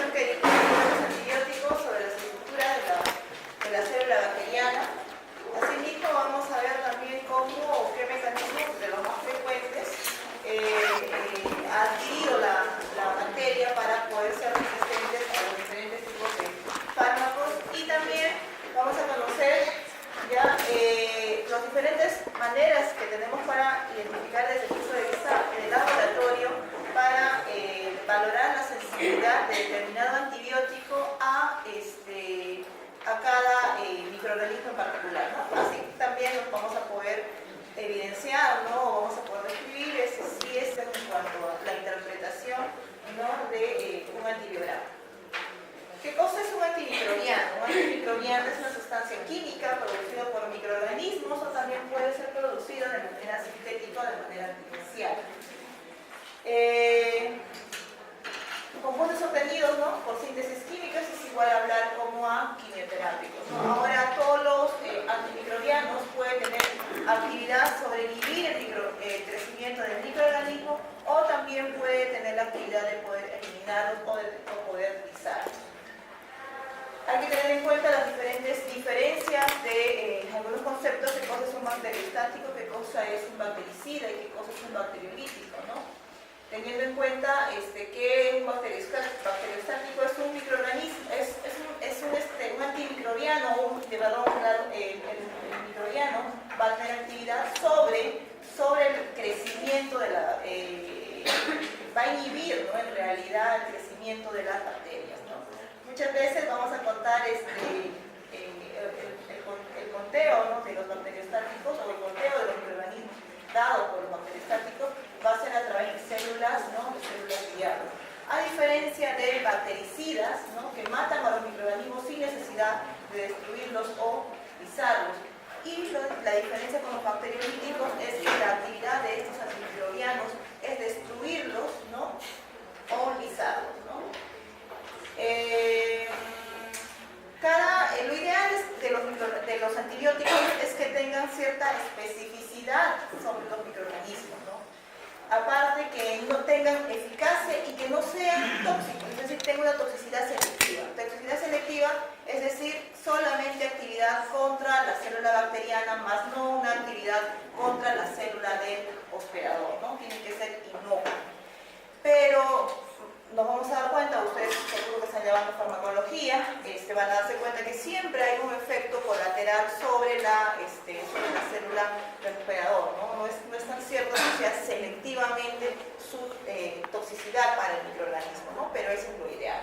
introducción que dimos a los antibióticos sobre la estructura de la célula bacteriana. Asimismo, vamos a ver también cómo o qué mecanismos de los más frecuentes ha adquirido la bacteria para poder ser resistentes a los diferentes tipos de fármacos, y también vamos a conocer ya las diferentes maneras que tenemos para identificar desde el punto de vista del laboratorio para valorar la sensibilidad de determinado antibiótico a cada microorganismo en particular, ¿no? Así también nos vamos a poder evidenciar, ¿no? O vamos a poder describir si es en cuanto a la interpretación, ¿no? de un antibiograma. ¿Qué cosa es un antimicrobiano? Un antimicrobiano es una sustancia química producida por microorganismos o también puede ser producido de manera sintética o de manera artificial. Compuestos obtenidos, ¿no? por síntesis químicas es igual a hablar como a quimioterápicos, ¿no? Ahora, todos los antimicrobianos pueden tener actividad sobre inhibir el crecimiento del microorganismo, o también puede tener la actividad de poder eliminarlos o poder lisarlos. Hay que tener en cuenta las diferentes diferencias de algunos conceptos: qué cosa es un bacteriostático, qué cosa es un bactericida y qué cosa es un bacteriolítico, ¿no? Teniendo en cuenta que un bacteriostático es un microorganismo, es un antimicrobiano, el microbiano va a tener actividad sobre el crecimiento de la, va a inhibir, ¿no? en realidad el crecimiento de las bacterias, ¿no? Muchas veces vamos a contar el conteo, ¿no? de los bacteriostáticos, o el conteo de los microorganismos dado por los bacteriostáticos va a ser a través de células, ¿no? de células guiadas. A diferencia de bactericidas, ¿no? que matan a los microorganismos sin necesidad de destruirlos o lisarlos. Y la diferencia con los bacteriolíticos es que la actividad de estos antimicrobianos es destruirlos, ¿no? o lisarlos, ¿no? Lo ideal de los antibióticos es que tengan cierta especificidad sobre los microorganismos, ¿no? Aparte que no tengan eficacia y que no sean tóxicos, es decir, tengan una toxicidad selectiva. Toxicidad selectiva es decir, solamente actividad contra la célula bacteriana, más no una actividad contra la célula del hospedador, ¿no? Tiene que ser inocua. Pero nos vamos a dar cuenta, ustedes seguro que están llevando farmacología, van a darse cuenta que siempre hay un efecto colateral sobre la célula del hospedador, ¿no? No es tan cierto que sea selectivamente su toxicidad para el microorganismo, ¿no? Pero eso es lo ideal.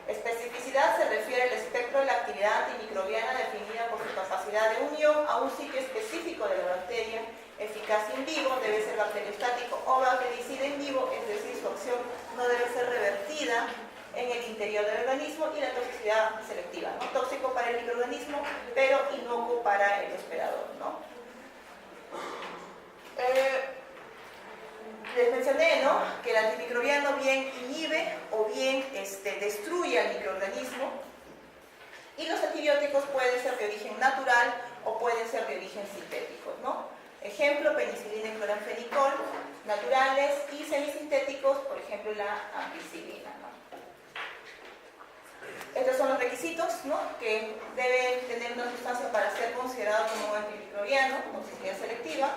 Especificidad se refiere al espectro de la actividad antimicrobiana definida por su capacidad de unión a un sitio específico de la bacteria. Eficacia in vivo, debe ser bacteriostático o bactericida in vivo, es decir, su acción no debe ser revertida en el interior del organismo, y la toxicidad selectiva, ¿no? Tóxico para el microorganismo, pero inocuo para el hospedador, ¿no? Les mencioné, ¿no? que el antimicrobiano bien inhibe o bien destruye al microorganismo, y los antibióticos pueden ser de origen natural o pueden ser de origen sintético, ¿no? Ejemplo, penicilina y cloranfenicol, naturales, y semisintéticos, por ejemplo, la ampicilina, ¿no? Estos son los requisitos, ¿no? que deben tener una sustancia para ser considerado como un antimicrobiano, toxicidad selectiva,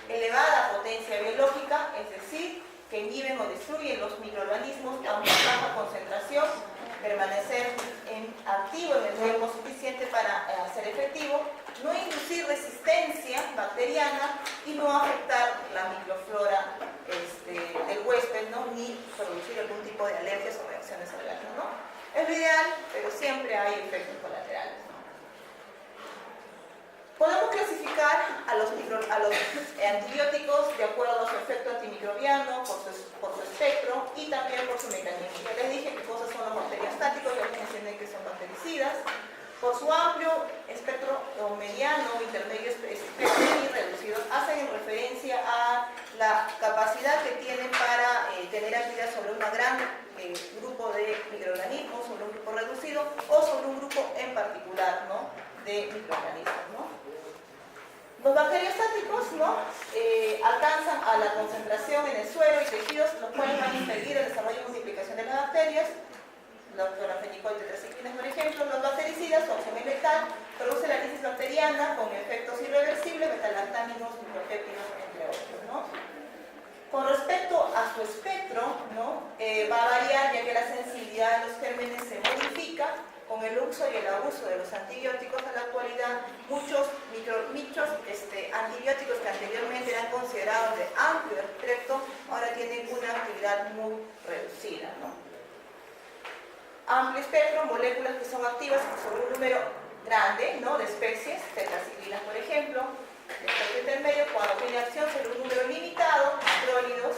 elevada potencia biológica, es decir, que inhiben o destruyen los microorganismos a una baja concentración, permanecer activo en el tiempo suficiente para ser efectivo, no inducir resistencia bacteriana y no afectar la microflora del huésped, ¿no? ni producir algún tipo de alergias o reacciones alérgicas, ¿no? Es lo ideal, pero siempre hay efectos colaterales, ¿no? Podemos clasificar a los antibióticos de acuerdo a su efecto antimicrobiano, por su espectro y también por su mecanismo. Ya les dije qué cosas son los bacteriostáticos, ya les mencioné que son bactericidas. Por su amplio espectro o mediano, intermedio espectro y reducido, hacen referencia a la capacidad que tienen para tener actividad sobre un gran grupo de microorganismos, sobre un grupo reducido o sobre un grupo en particular, ¿no? de microorganismos, ¿no? Los bacteriostáticos, ¿no? Alcanzan a la concentración en el suelo y tejidos, los cuales van a impedir el desarrollo y multiplicación de las bacterias. la clorafenicol tetraciclinas, por ejemplo, los bactericidas, su acción es letal, produce la lisis bacteriana con efectos irreversibles, betalactámicos, micropéptidos, entre otros, ¿no? Con respecto a su espectro, ¿no? Va a variar, ya que la sensibilidad de los gérmenes se modifica con el uso y el abuso de los antibióticos. En la actualidad, muchos antibióticos que anteriormente eran considerados de amplio espectro, ahora tienen una actividad muy reducida, ¿no? Amplio espectro, moléculas que son activas sobre un número grande, ¿no?, de especies, tetraciclinas, por ejemplo. Espectro intermedio, cuando tiene acción sobre un número limitado, macrólidos,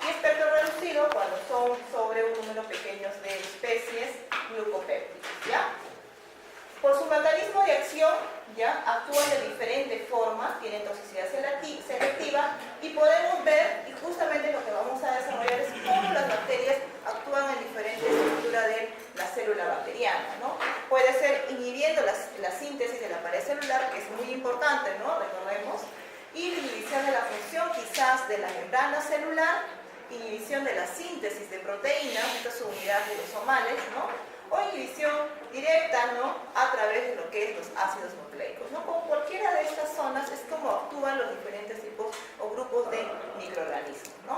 y espectro reducido, cuando son sobre un número pequeño de especies, glucopéptidos, ¿ya? Por su mecanismo de acción, ¿ya?, actúan de diferentes formas, tienen toxicidad selectiva, y podemos ver, y justamente lo que vamos a desarrollar es cómo las bacterias actúan en diferentes estructuras de la célula bacteriana, ¿no? Puede ser inhibiendo la síntesis de la pared celular, que es muy importante, ¿no?, recordemos, y inhibición de la función quizás de la membrana celular, inhibición de la síntesis de proteínas, estas son unidades lisosomales, ¿no?, o inhibición directa, ¿no?, a través de lo que es los ácidos nucleicos, ¿no? Con cualquiera de estas zonas es como actúan los diferentes tipos o grupos de microorganismos, ¿no?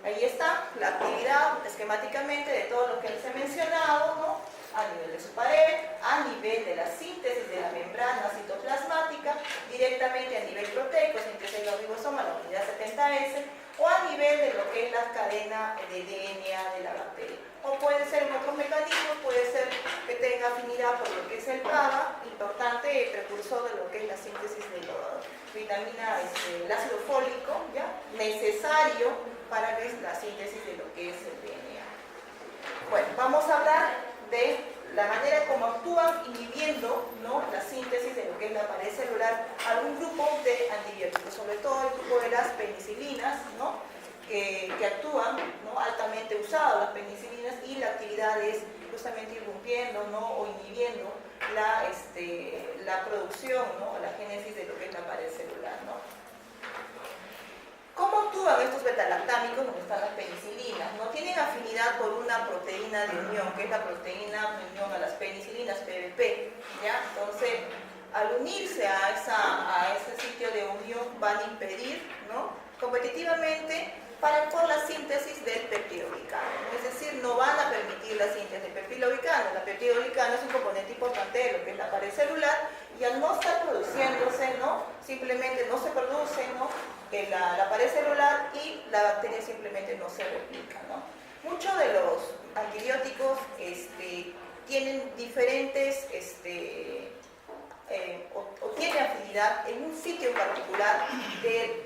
Ahí está la actividad esquemáticamente de todo lo que les he mencionado, ¿no?, a nivel de su pared, a nivel de la síntesis de la membrana citoplasmática, directamente a nivel proteico, síntesis de ribosoma, la unidad 70S, o a nivel de lo que es la cadena de DNA de la bacteria. O puede ser en otros mecanismos, puede ser que tenga afinidad por lo que es el GABA, importante precursor de lo que es la síntesis de la vitamina, el ácido fólico, ¿ya?, necesario para la síntesis de lo que es el DNA. Bueno, vamos a hablar de la manera como actúan inhibiendo, ¿no?, la síntesis de lo que es la pared celular algún grupo de antibióticos, sobre todo el grupo de las penicilinas, ¿no?, que actúan, ¿no?, altamente usadas las penicilinas, y la actividad es justamente irrumpiendo, ¿no?, o inhibiendo la producción, ¿no?, la génesis de lo que es la pared celular, ¿no? ¿Cómo actúan estos betalactámicos donde están las penicilinas? ¿No? Tienen afinidad por una proteína de unión, que es la proteína de unión a las penicilinas, PBP, ¿ya? Entonces, al unirse a ese sitio de unión, van a impedir, ¿no?, competitivamente por la síntesis del peptidoglicano, ¿no? Es decir, no van a permitir la síntesis del peptidoglicano. La peptidoglicano es un componente importante de lo que es la pared celular, y al no estar produciéndose, ¿no?, simplemente no se produce, ¿no?, la pared celular, y la bacteria simplemente no se replica, ¿no? Muchos de los antibióticos tienen diferentes o tienen afinidad en un sitio en particular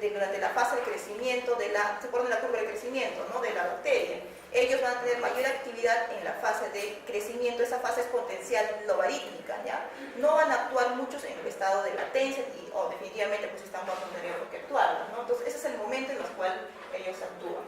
durante la fase de crecimiento, se pone la curva de crecimiento, ¿no?, de la bacteria. Ellos van a tener mayor actividad en la fase de crecimiento, esa fase es potencial logarítmica, ¿ya? No van a actuar muchos en el estado de latencia, o definitivamente pues están bajo un riesgo que actuar, ¿no? Entonces ese es el momento en el cual ellos actúan.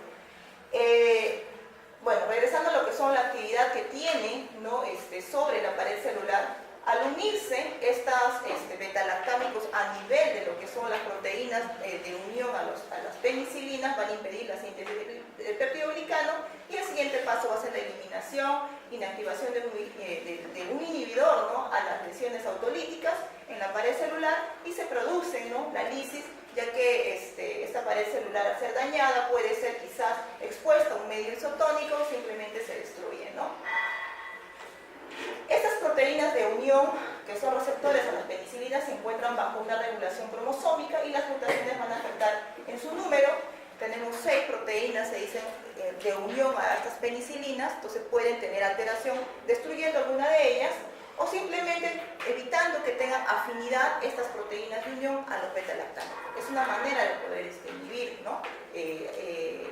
Bueno, regresando a lo que son la actividad que tienen, ¿no?, sobre la pared celular, al unirse estas betalactámicos a nivel de lo que son las proteínas de unión a las penicilinas, van a impedir la síntesis del peptidoglicano, y el siguiente paso va a ser la eliminación, inactivación de un inhibidor, ¿no?, a las lesiones autolíticas en la pared celular, y se produce, ¿no?, la lisis, ya que esta pared celular, al ser dañada, puede ser quizás expuesta a un medio isotónico, simplemente se destruye, ¿no? Estas proteínas de unión, que son receptores a las penicilinas, se encuentran bajo una regulación cromosómica, y las mutaciones van a afectar en su número. Tenemos 6 proteínas, se dicen, de unión a estas penicilinas, entonces pueden tener alteración destruyendo alguna de ellas, o simplemente evitando que tengan afinidad estas proteínas de unión a los betalactámicos. Es una manera de poder inhibir, ¿no?, de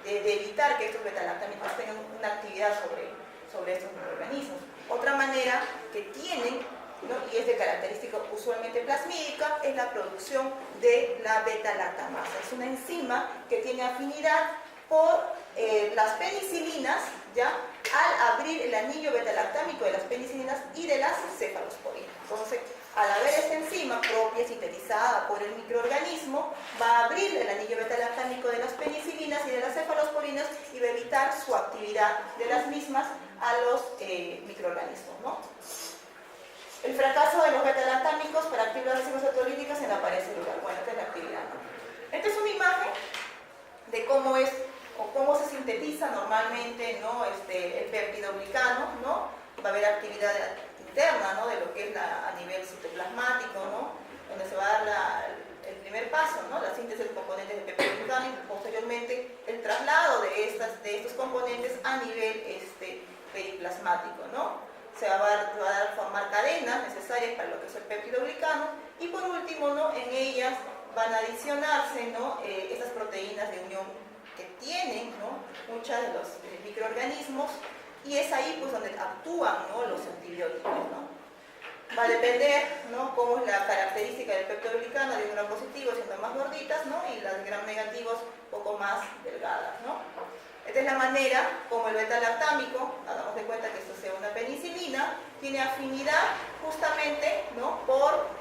evitar que estos betalactámicos tengan una actividad sobre estos microorganismos. Otra manera que tienen, ¿no?, y es de característica usualmente plasmídica, es la producción de la beta-lactamasa. Es una enzima que tiene afinidad por las penicilinas, ¿ya?, al abrir el anillo beta-lactámico de las penicilinas y de las cefalosporinas. Entonces, Al haber esta enzima propia sintetizada por el microorganismo, va a abrir el anillo beta-lactámico de las penicilinas y de las cefalosporinas y va a evitar su actividad de las mismas a los microorganismos, ¿no? El fracaso de los beta-lactámicos para activar las enzimas autolíticas en la pared celular. Bueno, esta es la actividad, ¿no? Esta es una imagen de cómo es o cómo se sintetiza normalmente, ¿no? El péptido glicano, ¿no? Va a haber actividad interna, ¿no? De lo que es a nivel citoplasmático, ¿no? Donde se va a dar el primer paso, ¿no? La síntesis de componentes de péptido glicano y posteriormente el traslado de estos componentes a nivel periplasmático, ¿no? Se va a formar cadenas necesarias para lo que es el péptido glicano y por último, ¿no? En ellas van a adicionarse, ¿no? Esas proteínas de unión que tienen, ¿no? Muchos de los microorganismos y es ahí pues donde actúan, ¿no? Los antibióticos, ¿no? Va a depender, ¿no? Cómo es la característica del péptido glicano, de un gram positivo siendo más gorditas, ¿no? Y las gram negativos un poco más delgadas, ¿no? Esta es la manera como el beta-lactámico, hagamos de cuenta que esto sea una penicilina, tiene afinidad justamente, ¿no? por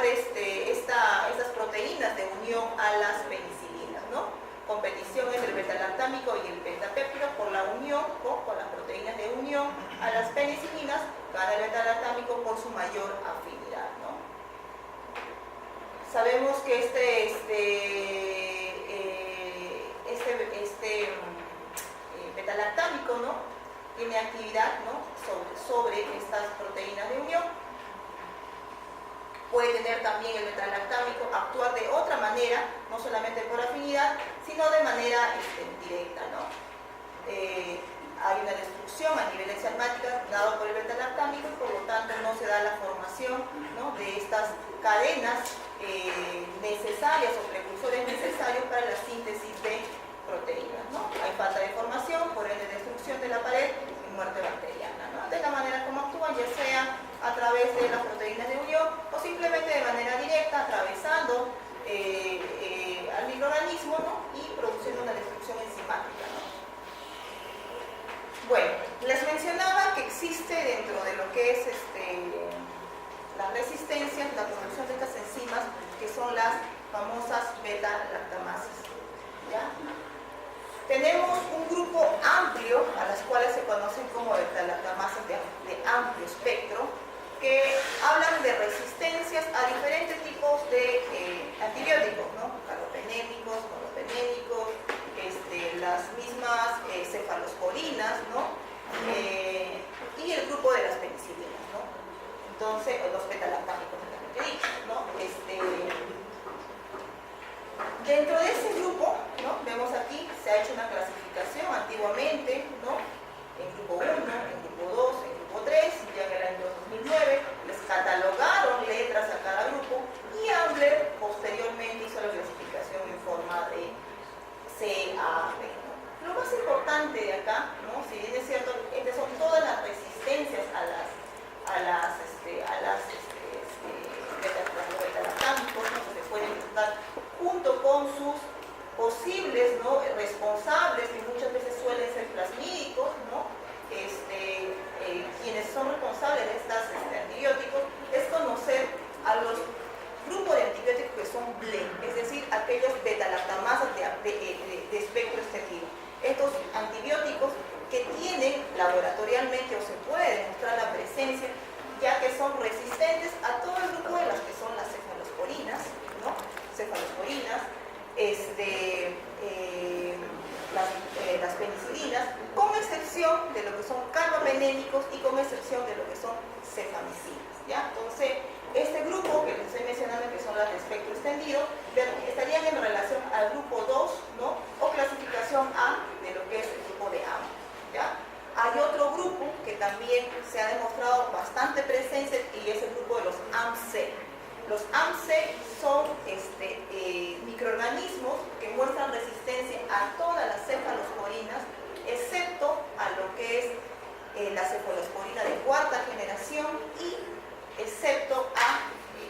estas proteínas de unión a las penicilinas, ¿no? Competición entre el beta-lactámico y el beta-péptido por la unión, con las proteínas de unión a las penicilinas, gana el beta-lactámico por su mayor afinidad, ¿no? Sabemos que beta-lactámico, ¿no? Tiene actividad, ¿no? sobre estas proteínas de unión. Puede tener también el beta-lactámico actuar de otra manera, no solamente por afinidad, sino de manera directa, ¿no? Hay una destrucción a nivel enzimática dado por el beta-lactámico y por lo tanto no se da la formación, ¿no? De estas cadenas necesarias o precursores necesarios para la síntesis de proteínas, ¿no? Hay falta de formación, por ende destrucción de la pared y muerte bacteriana, ¿no? De la manera como actúan, ya sea a través de las proteínas de unión o simplemente de manera directa, atravesando al microorganismo, ¿no? Y produciendo una destrucción enzimática, ¿no? Bueno, les mencionaba que existe dentro de lo que es las resistencias, la producción de estas enzimas, que son las famosas beta-lactamases, ¿ya? Tenemos un grupo amplio, a las cuales se conocen como beta-lactamases de amplio espectro, que hablan de resistencias a diferentes tipos de antibióticos, ¿no? Carbapenémicos, monopenémicos, las mismas cefalosporinas, ¿no? Y el grupo de las penicilinas, ¿no? Entonces, los beta-lactámicos, ¿no? Dentro de ese grupo, ¿no? Vemos aquí, se ha hecho una clasificación antiguamente, ¿no? En grupo 1, en grupo 2, en grupo 3, ya en el año 2009, les catalogaron letras a cada grupo y Ambler posteriormente hizo la clasificación en forma de C, A, B, ¿no? Lo más importante de acá, ¿no? Si bien es cierto, estas son todas las resistencias a las beta-lactámicos, ¿no? Que se pueden tratar junto con sus posibles, ¿no? Responsables, que muchas veces suelen ser plasmídicos, ¿no? Quienes son responsables de estos antibióticos, es conocer a los grupos de antibióticos que son BLE, es decir, aquellos beta-lactamases de espectro extendido. Estos antibióticos que tienen laboratorialmente o se puede demostrar la presencia, ya que son resistentes a todo el grupo de las que son las cefalosporinas, ¿no? Cefalosporinas, las penicilinas, con excepción de lo que son carbapenémicos y con excepción de lo que son cefamicinas, ¿ya? Entonces, este grupo que les estoy mencionando, que son las de espectro extendido, estarían en relación al grupo 2, ¿no? O clasificación A de lo que es el grupo de AM, ¿ya? Hay otro grupo que también se ha demostrado bastante presencia y es el grupo de los AMC. Los AMC son microorganismos que muestran resistencia a todas las cefalosporinas, excepto a lo que es la cefalosporina de cuarta generación y excepto a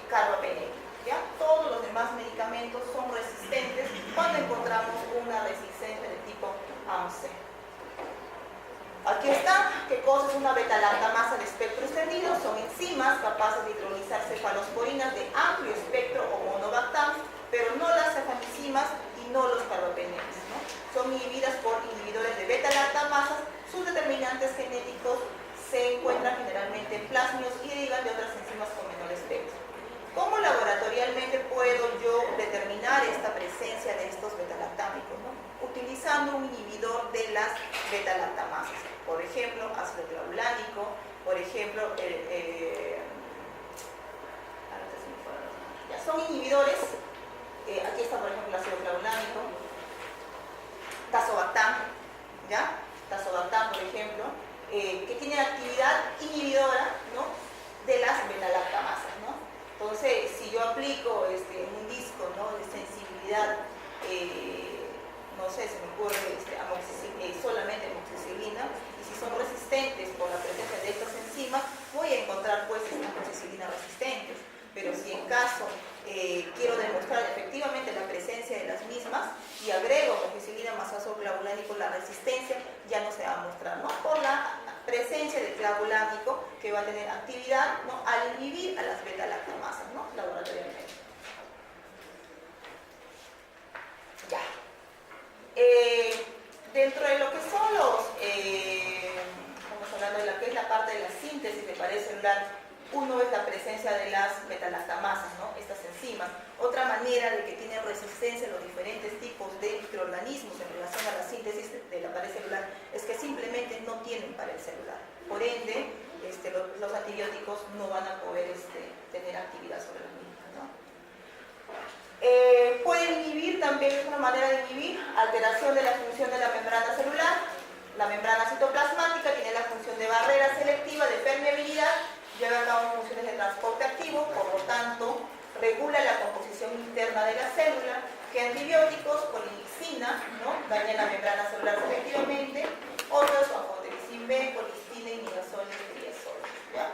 carbapenémicos, ¿ya? Todos los demás medicamentos son resistentes cuando encontramos una resistencia de tipo AMC. Aquí está, ¿qué cosa es una beta-lactamasa de espectro extendido? Son enzimas capaces de hidrolizar cefalosporinas de amplio espectro o monobactam, pero no las cefaenzimas y no los carbapenenes, ¿no? Son inhibidas por inhibidores de beta-lactamasas. Sus determinantes genéticos se encuentran generalmente en plásmidos y derivan de otras enzimas con menor espectro. ¿Cómo laboratorialmente puedo yo determinar esta presencia de estos beta-lactámicos, ¿no? Utilizando un inhibidor de las beta-lactamasas, por ejemplo, ácido clavulánico, por ejemplo, son inhibidores, aquí está por ejemplo el ácido clavulánico, tazobactam, ¿ya? Tazobactam, por ejemplo, que tiene actividad inhibidora, ¿no?, de las beta-lactamasas, ¿no? Entonces, si yo aplico un disco, ¿no?, de sensibilidad, no sé, se me ocurre solamente amoxicilina, y si son resistentes por la presencia de estas enzimas, voy a encontrar pues amoxicilina resistentes. Pero si en caso quiero demostrar efectivamente la presencia de las mismas y agrego amoxicilina más ácido clavulánico, la resistencia ya no se va a mostrar, ¿no?, por la presencia del clavulánico, que va a tener actividad, ¿no?, al inhibir a las beta-lactamasas, ¿no?, laboratorialmente. Ya. Dentro de lo que son estamos hablando de lo que es la parte de la síntesis de pared celular, uno es la presencia de las beta-lactamasas, ¿no?, estas enzimas. Otra manera de que tienen resistencia los diferentes tipos de microorganismos en relación a la síntesis de la pared celular es que simplemente no tienen pared celular. Por ende, los antibióticos no van a poder tener actividad sobre las mismas, ¿no? Pueden inhibir, también es una manera de inhibir, alteración de la función de la membrana celular. La membrana citoplasmática tiene la función de barrera selectiva, de permeabilidad, lleva a cabo funciones de transporte activo, por lo tanto, regula la composición interna de la célula. Que antibióticos, colinixina, ¿no?, dañan la membrana celular selectivamente, otros, anfotericin B, colistina y niazoles y triazoles, ¿ya?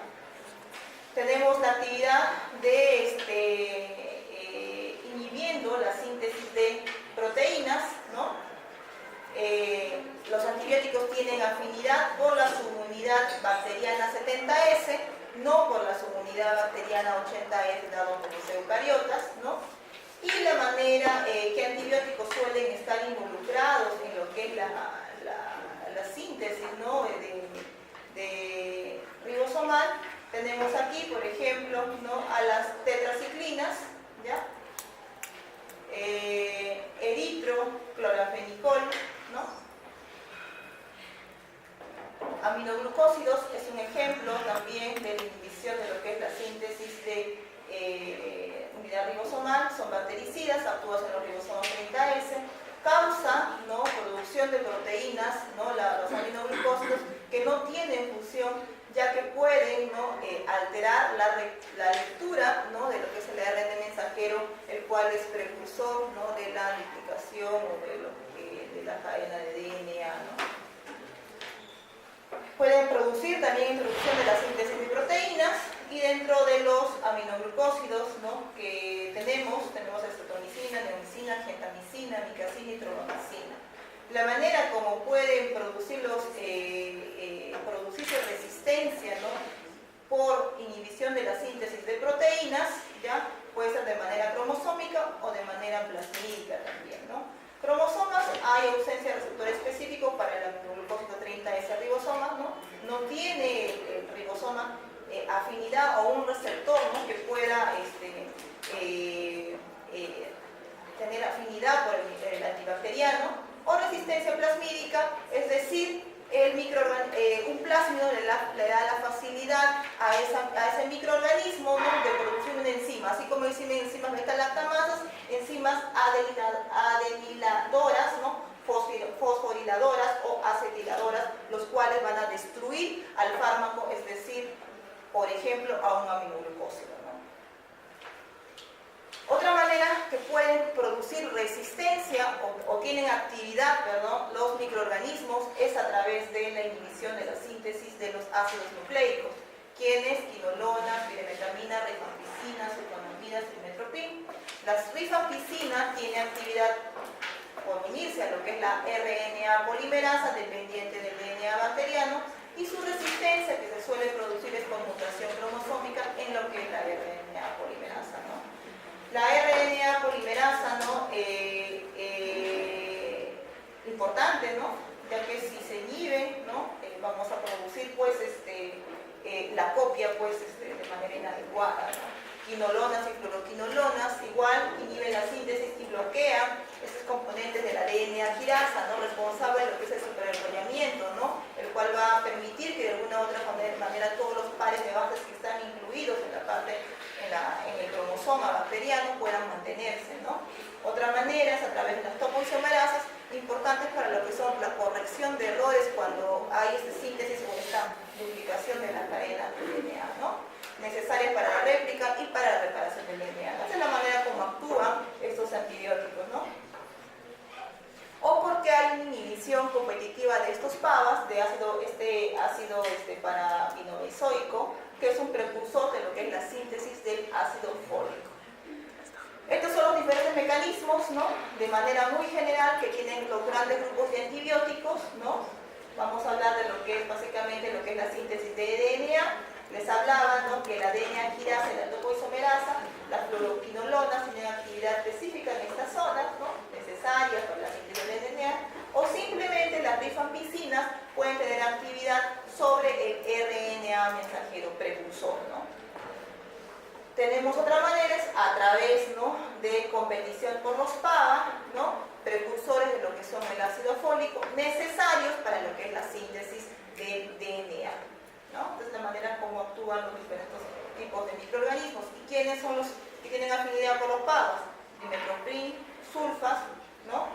Tenemos la actividad de inhibiendo la síntesis de proteínas, ¿no? Los antibióticos tienen afinidad por la subunidad bacteriana 70S, no por la subunidad bacteriana 80S dado por los eucariotas, ¿no? Y la manera que antibióticos suelen estar involucrados en lo que es la síntesis, ¿no?, de ribosomal, tenemos aquí, por ejemplo, ¿no?, a las tetraciclinas, ¿ya?, eritroclorafenicol, ¿no?, aminoglucósidos es un ejemplo también de la inhibición de lo que es la síntesis de unidad ribosomal. Son bactericidas, actúan en los ribosomas 30S, causa, ¿no?, producción de proteínas, ¿no?, los aminoglucósidos, que no tienen función, ya que pueden, ¿no?, alterar la lectura, ¿no?, de lo que es el ARN mensajero, el cual es precursor, ¿no?, de la duplicación o de la cadena de DNA, ¿no? Pueden producir también introducción de la síntesis de proteínas, y dentro de los aminoglucósidos, ¿no?, que tenemos acetonicina, neomicina, gentamicina, micacina y trobamicina. La manera como pueden producirse resistencia, ¿no?, por inhibición de la síntesis de proteínas, ¿ya?, puede ser de manera cromosómica o de manera plasmídica también, ¿no? Cromosomas, hay ausencia de receptor específico para el aminoglucósido 30S ribosoma, ¿no? No tiene el ribosoma afinidad o un receptor, ¿no?, que pueda tener afinidad por el antibacteriano, o resistencia plasmídica, es decir, un plásmido le da la facilidad a ese microorganismo, ¿no?, de producir una enzima, así como existen enzimas beta-lactamasas, enzimas adeniladoras, ¿no?, fosforiladoras o acetiladoras, los cuales van a destruir al fármaco, es decir, por ejemplo, a un aminoglucósido, ¿no? Otra manera que pueden producir resistencia o tienen actividad, perdón, los microorganismos es a través de la inhibición de la síntesis de los ácidos nucleicos, quienes quinolona, piremetamina, rifampicina, sulfonamidas y metropin. La rifampicina tiene actividad por unirse a lo que es la RNA polimerasa dependiente del DNA RNA bacteriano, y su resistencia, que se suele producir es por mutación cromosómica en lo que es la RNA polimerasa, ¿no? La RNA polimerasa, ¿no? Importante, ¿no? Ya que si se inhibe, ¿no? Vamos a producir, pues, la copia, pues, de manera inadecuada, ¿no? Quinolonas y fluoroquinolonas igual inhiben la síntesis y bloquean estos componentes de la DNA quirasa, ¿no? Responsable de lo que es el superenrollamiento, ¿no? El cual va a permitir que de alguna u otra manera todos los pares de bases que están incluidos en la parte, en el cromosoma bacteriano puedan mantenerse, ¿no? Otra manera es a través de las topoisomerasas, importantes para lo que son la corrección de errores cuando hay síntesis o esta duplicación de la cadena de DNA, ¿no? Necesarias para la réplica y para la reparación del DNA. Esa es la manera como actúan estos antibióticos, ¿no? O porque hay una inhibición competitiva de estos PABAs, de ácido parabenoizoico, que es un precursor de lo que es la síntesis del ácido fólico. Estos son los diferentes mecanismos, ¿no? De manera muy general que tienen los grandes grupos de antibióticos, ¿no? Vamos a hablar de lo que es básicamente lo que es la síntesis de DNA. Les hablaba, ¿no? Que la DNA quirasa y la topoisomerasa, las fluoroquinolonas tienen actividad específica en estas zonas, ¿no? Necesarias para la síntesis del DNA, o simplemente las rifampicinas pueden tener actividad sobre el RNA mensajero precursor, ¿no? Tenemos otra manera, es a través, ¿no? de competición por los PABA, ¿no? Precursores de lo que son el ácido fólico, necesarios para lo que es la síntesis del DNA, ¿no? Entonces, la manera como actúan los diferentes tipos de microorganismos. ¿Y quiénes son los que tienen afinidad por los PABAs? Dimetroprin, sulfas, ¿no?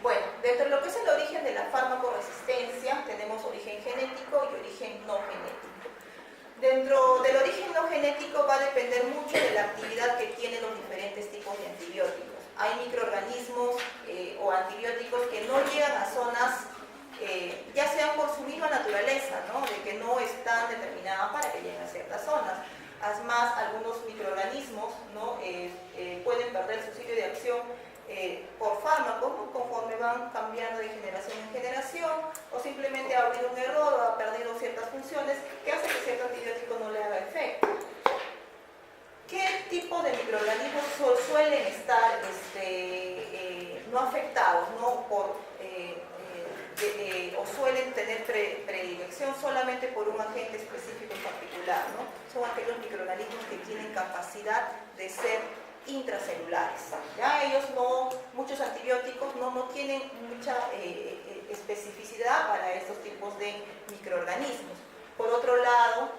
Bueno, dentro de lo que es el origen de la farmacoresistencia, tenemos origen genético y origen no genético. Dentro del origen no genético va a depender mucho de la actividad que tienen los diferentes tipos de antibióticos. Hay microorganismos o antibióticos que no llegan a zonas, ya sean por su misma naturaleza, ¿no? De que no están determinadas para que lleguen a ciertas zonas. Además, algunos microorganismos, ¿no? Pueden perder su sitio de acción por fármacos, ¿no? Conforme van cambiando de generación en generación, o simplemente ha habido un error o ha perdido ciertas funciones que hace que cierto antibiótico no le haga efecto. ¿Qué tipo de microorganismos suelen estar no afectados, ¿no? O suelen tener predilección solamente por un agente específico en particular, ¿no? Son aquellos microorganismos que tienen capacidad de ser intracelulares. Ya ellos muchos antibióticos no tienen mucha especificidad para estos tipos de microorganismos. Por otro lado,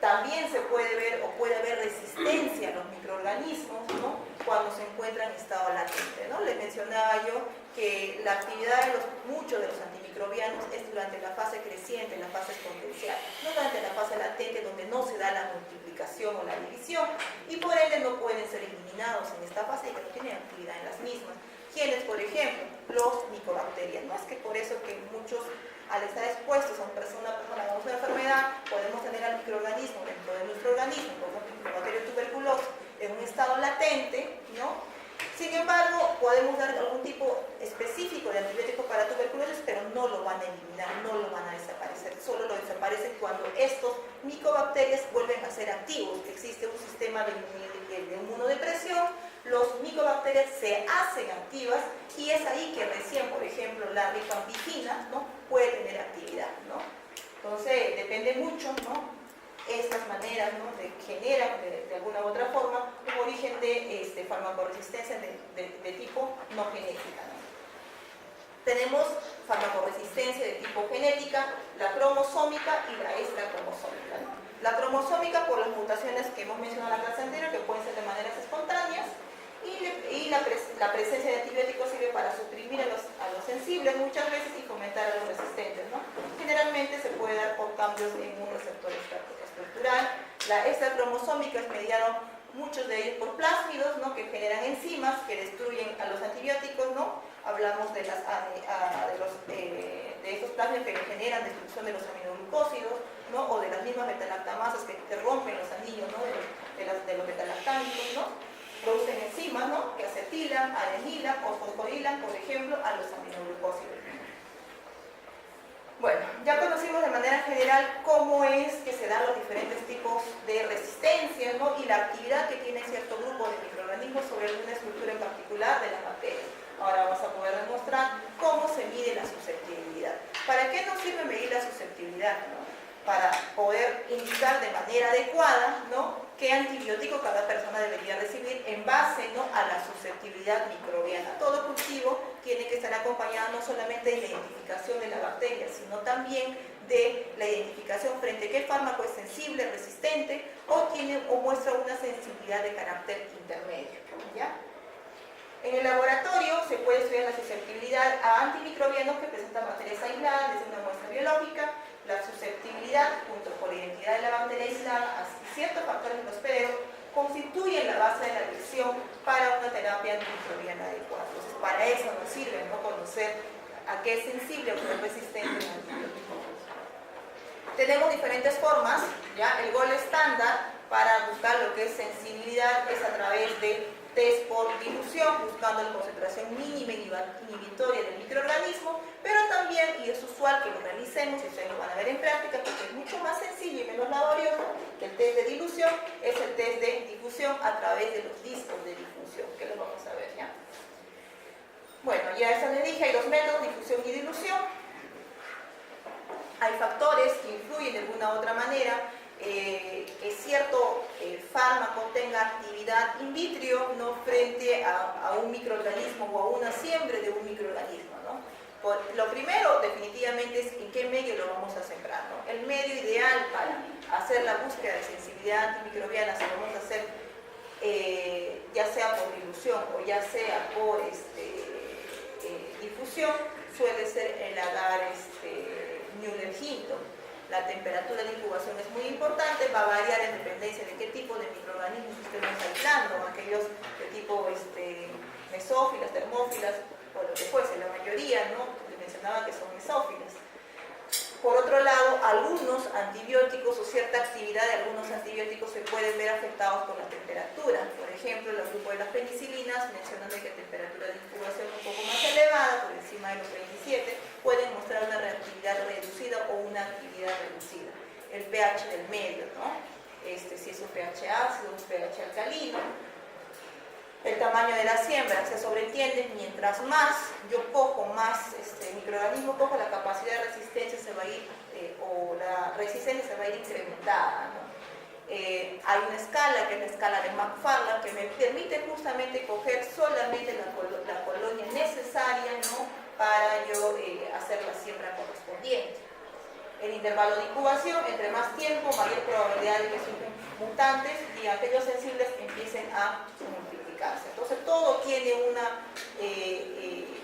también se puede ver o puede haber resistencia a los microorganismos, ¿no? Cuando se encuentran en estado latente, ¿no? Les mencionaba yo que la actividad de muchos de los antimicrobianos es durante la fase creciente, la fase exponencial, no durante la fase latente donde no se da la multiplicación o la división, y por ende no pueden ser eliminados en esta fase y que no tienen actividad en las mismas. ¿Quiénes, por ejemplo? Los micobacterias. No es que por eso que muchos, al estar expuestos a una persona con una enfermedad, podemos tener al microorganismo dentro de nuestro organismo, como el micobacterio tuberculoso, en un estado latente, ¿no? Sin embargo, podemos dar algún tipo específico de antibiótico para tuberculosis, pero no lo van a eliminar, no lo van a desaparecer. Solo lo desaparecen cuando estos micobacterias vuelven a ser activos. Existe un sistema de inmunodepresión, los micobacterias se hacen activas y es ahí que recién, por ejemplo, la rifampicina, ¿no? puede tener actividad, ¿no? Entonces, depende mucho, ¿no? Estas maneras, ¿no? generan de alguna u otra forma un origen de farmacoresistencia de tipo no genética, ¿no? Tenemos farmacoresistencia de tipo genética, la cromosómica y la extracromosómica, ¿no? La cromosómica por las mutaciones que hemos mencionado en la clase anterior, que pueden ser de maneras espontáneas, y la presencia de antibióticos sirve para suprimir a los sensibles muchas veces y fomentar a los resistentes, ¿no? Generalmente se puede dar por cambios en un receptor estructural. La extracromosómica es mediado, muchos de ellos por plásmidos, ¿no? que generan enzimas que destruyen a los antibióticos, ¿no? Hablamos de estos plásmidos que generan destrucción de los aminoglucósidos, ¿no? o de las mismas betalactamasas que rompen los anillos, ¿no? de los betalactámicos, ¿no? Producen enzimas, ¿no? que acetilan, adenilan o fosforilan, por ejemplo, a los aminoglucósidos. Bueno, ya conocimos de manera general cómo es que se dan los diferentes tipos de resistencia, ¿no? Y la actividad que tiene cierto grupo de microorganismos sobre alguna estructura en particular de las bacterias. Ahora vamos a poder demostrar cómo se mide la susceptibilidad. ¿Para qué nos sirve medir la susceptibilidad, no? Para poder indicar de manera adecuada, ¿no?, qué antibiótico cada persona debería recibir en base, ¿no?, a la susceptibilidad microbiana. Todo cultivo tiene que estar acompañado no solamente de la identificación de la bacteria, sino también de la identificación frente a qué fármaco es sensible, resistente o muestra una sensibilidad de carácter intermedio, ¿ya? En el laboratorio se puede estudiar la susceptibilidad a antimicrobianos que presentan bacterias aisladas desde una muestra biológica, la susceptibilidad junto con la identidad de la bacteria aislada a ciertos factores del hospedero constituyen la base de la elección para una terapia antimicrobiana adecuada. Entonces, para eso nos sirve, ¿no?, conocer a qué es sensible o qué es resistente el antibiótico. Tenemos diferentes formas, ¿ya? El gol estándar para buscar lo que es sensibilidad es a través de test por dilución, buscando la concentración mínima inhibitoria del microorganismo, pero también, y es usual que lo realicemos, y ustedes lo van a ver en práctica, porque es mucho más sencillo y menos laborioso que el test de dilución, es el test de difusión a través de los discos de difusión, que los vamos a ver, ¿ya? Bueno, ya eso les dije, hay dos métodos, difusión y dilución. Hay factores que influyen de alguna u otra manera que cierto fármaco tenga actividad in vitro, ¿no?, frente a un microorganismo o a una siembra de un microorganismo, ¿no? Lo primero definitivamente es en qué medio lo vamos a sembrar, ¿no? El medio ideal para hacer la búsqueda de sensibilidad antimicrobiana, si lo vamos a hacer ya sea por dilución o ya sea por difusión, suele ser el agar Müller-Hinton. La temperatura de incubación es muy importante, va a variar en dependencia de qué tipo de microorganismos estemos aislando, aquellos de tipo mesófilas, termófilas, o lo que fuese, la mayoría, ¿no?, les mencionaba que son mesófilas. Por otro lado, algunos antibióticos o cierta actividad de algunos antibióticos se pueden ver afectados por la temperatura. Por ejemplo, el grupo de las penicilinas mencionan que temperatura de incubación un poco más elevada, por encima de los 27, pueden mostrar una reactividad reducida o una actividad reducida. El pH del medio, ¿no? Si es un pH ácido, un pH alcalino. El tamaño de la siembra, se sobreentiende, mientras más yo cojo, más microorganismo cojo, la capacidad de resistencia se va a ir, o la resistencia se va a ir incrementada, ¿no? Hay una escala, que es la escala de McFarland, que me permite justamente coger solamente la colonia necesaria, ¿no?, para yo hacer la siembra correspondiente. El intervalo de incubación, entre más tiempo, mayor probabilidad de que surjan mutantes y aquellos sensibles empiecen a multiplicarse. Entonces todo tiene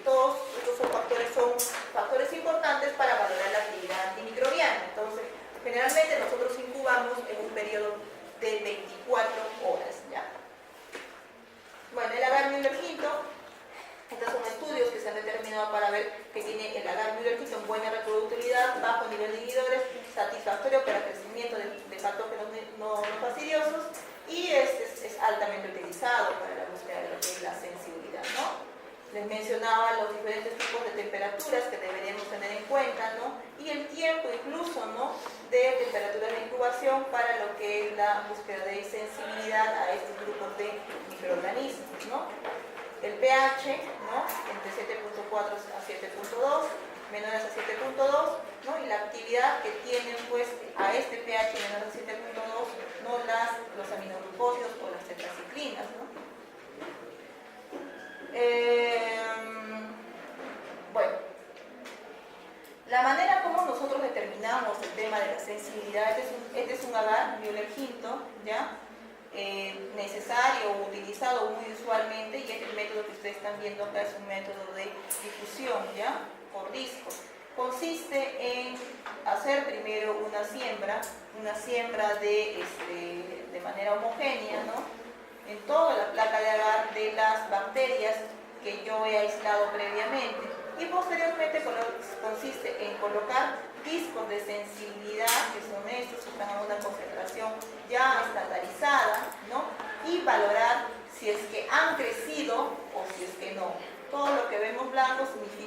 todos estos son factores importantes para valorar la actividad antimicrobiana. Entonces, generalmente nosotros incubamos en un periodo de 24 horas, ¿ya? Bueno, el agar Müller-Hinton. Estos son estudios que se han determinado para ver que tiene el agar Müller-Hinton buena reproductibilidad, bajo nivel de inhibidores, satisfactorio para el crecimiento de patógenos no fastidiosos y es altamente utilizado para la búsqueda de lo que es la sensibilidad, ¿no? Les mencionaba los diferentes tipos de temperaturas que deberíamos tener en cuenta, ¿no?, y el tiempo incluso, ¿no?, de temperaturas de incubación para lo que es la búsqueda de sensibilidad a estos grupos de microorganismos, ¿no? El pH, ¿no?, entre 7.4 a 7.2, menores a 7.2, ¿no?, y la actividad que tienen, pues, a este pH menor a 7.2, ¿no?, los aminoglucósidos o las tetraciclinas, ¿no? Bueno, la manera como nosotros determinamos el tema de la sensibilidad, este es un agar Müller-Hinton, ¿ya? Necesario o utilizado muy usualmente, y es el método que ustedes están viendo acá, es un método de difusión, ¿ya?, por disco. Consiste en hacer primero una siembra de manera homogénea, ¿no?, en toda la placa de agar de las bacterias que yo he aislado previamente, y posteriormente consiste en colocar discos de sensibilidad, que son estos que están a una concentración ya estandarizada, ¿no?, y valorar si es que han crecido o si es que no. Todo lo que vemos blanco significa